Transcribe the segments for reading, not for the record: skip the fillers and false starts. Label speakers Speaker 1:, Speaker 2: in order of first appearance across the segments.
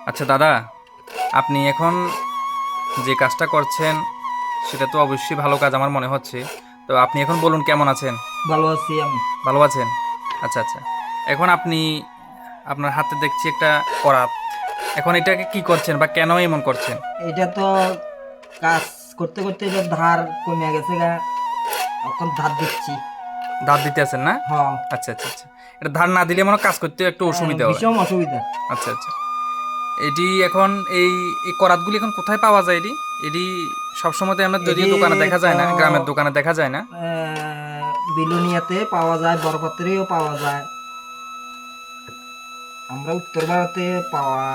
Speaker 1: আচ্ছা দাদা, আপনি এখন যে কাজটা করছেন সেটা তো অবশ্যই ভালো কাজ আমার মনে হচ্ছে। তো আপনি এখন বলুন কেমন আছেন?
Speaker 2: ভালো আছি আমি।
Speaker 1: ভালো আছেন? আচ্ছা আচ্ছা। এখন আপনি আপনার হাতে দেখছি একটা করাত। এখন এটাকে কি করছেন বা কেন এমন করছেন?
Speaker 2: এটা তো কাজ করতে করতে এটা ধার কমে গেছে গা, এখন ধার দিচ্ছি।
Speaker 1: ধার দিতে আছেন না?
Speaker 2: হ্যাঁ।
Speaker 1: আচ্ছা আচ্ছা আচ্ছা। এটা ধার না দিলে মনে হয় কাজ করতে একটু অসুবিধা হয়।
Speaker 2: ভীষণ অসুবিধা।
Speaker 1: আচ্ছা আচ্ছা। এটি এখন এই এই করাতগুলি এখন কোথায় পাওয়া যায় এটি? এটি সবসময় তো আমরা যদিও
Speaker 2: এটি
Speaker 1: দোকানে দেখা
Speaker 2: তো
Speaker 1: যায় না, গ্রামের দোকানে দেখা যায় না।
Speaker 2: বিলোনিয়াতে পাওয়া যায়, বরপাত্রেও পাওয়া যায়। আমরা উত্তর ভারতে পাওয়া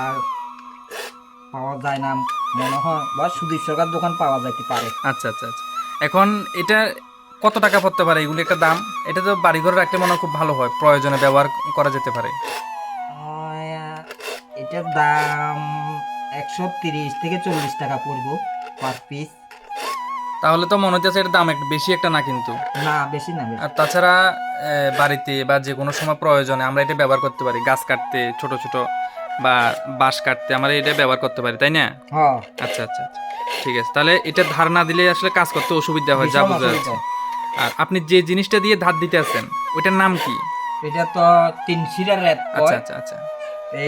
Speaker 2: পাওয়া যায় না মনে হয়, বা সুদীপ সরকার দোকান পাওয়া যাইতে পারে।
Speaker 1: আচ্ছা আচ্ছা আচ্ছা। এখন এটা কত টাকা পড়তে পারে এগুলি একটা দাম? এটা তো বাড়িঘরে রাখলে মনে হয় খুব ভালো হয়, প্রয়োজনে ব্যবহার করা যেতে পারে।
Speaker 2: এটার দাম 130 থেকে 40 টাকা পড়বো পার পিস।
Speaker 1: তাহলে তো মনে হচ্ছে এর দাম একটু বেশি একটা না কিন্তু।
Speaker 2: না, বেশি না,
Speaker 1: আর
Speaker 2: বেশি।
Speaker 1: তাছাড়া বাড়িতে বা যে কোনো সময় প্রয়োজনে আমরা এটা ব্যবহার করতে পারি, গাছ কাটতে, ছোট ছোট বা বাঁশ কাটতে আমরা এটা ব্যবহার করতে পারি, তাই না?
Speaker 2: হ্যাঁ।
Speaker 1: আচ্ছা আচ্ছা আচ্ছা। ঠিক আছে, তাহলে এটা ধার না দিলে আসলে কাজ করতে অসুবিধা হয় যা
Speaker 2: ভীষণ
Speaker 1: বোঝা যাচ্ছে।
Speaker 2: অসুবিধা।
Speaker 1: আর আপনি যে জিনিসটা দিয়ে ধার দিতে আছেন ওইটার নাম কি?
Speaker 2: এটা তো 3 শিরার রেট
Speaker 1: আচ্ছা
Speaker 2: কয়।
Speaker 1: আচ্ছা আচ্ছা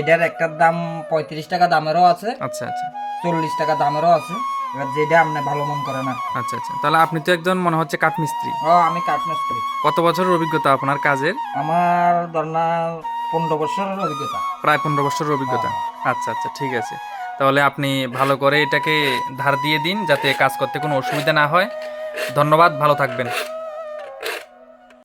Speaker 2: এটার একটার দাম 35 টাকা দামেরও আছে,
Speaker 1: আচ্ছা আচ্ছা
Speaker 2: 40 টাকা দামেরও আছে। এবার যেটা আপনি ভালো মন করেন আর কি।
Speaker 1: আচ্ছা আচ্ছা। তাহলে আপনি তো একজন মনে হচ্ছে কাঠমিস্ত্রি।
Speaker 2: ও, আমি কাঠমিস্ত্রি।
Speaker 1: কত বছরের অভিজ্ঞতা আপনার কাজের?
Speaker 2: আমার ধর না 15 বছরের অভিজ্ঞতা।
Speaker 1: প্রায় 15 বছরের অভিজ্ঞতা।
Speaker 2: হ্যাঁ।
Speaker 1: আচ্ছা আচ্ছা, ঠিক আছে। তাহলে আপনি ভালো করে এটাকে ধার দিয়ে দিন যাতে কাজ করতে কোনো অসুবিধা না হয়। ধন্যবাদ, ভালো থাকবেন।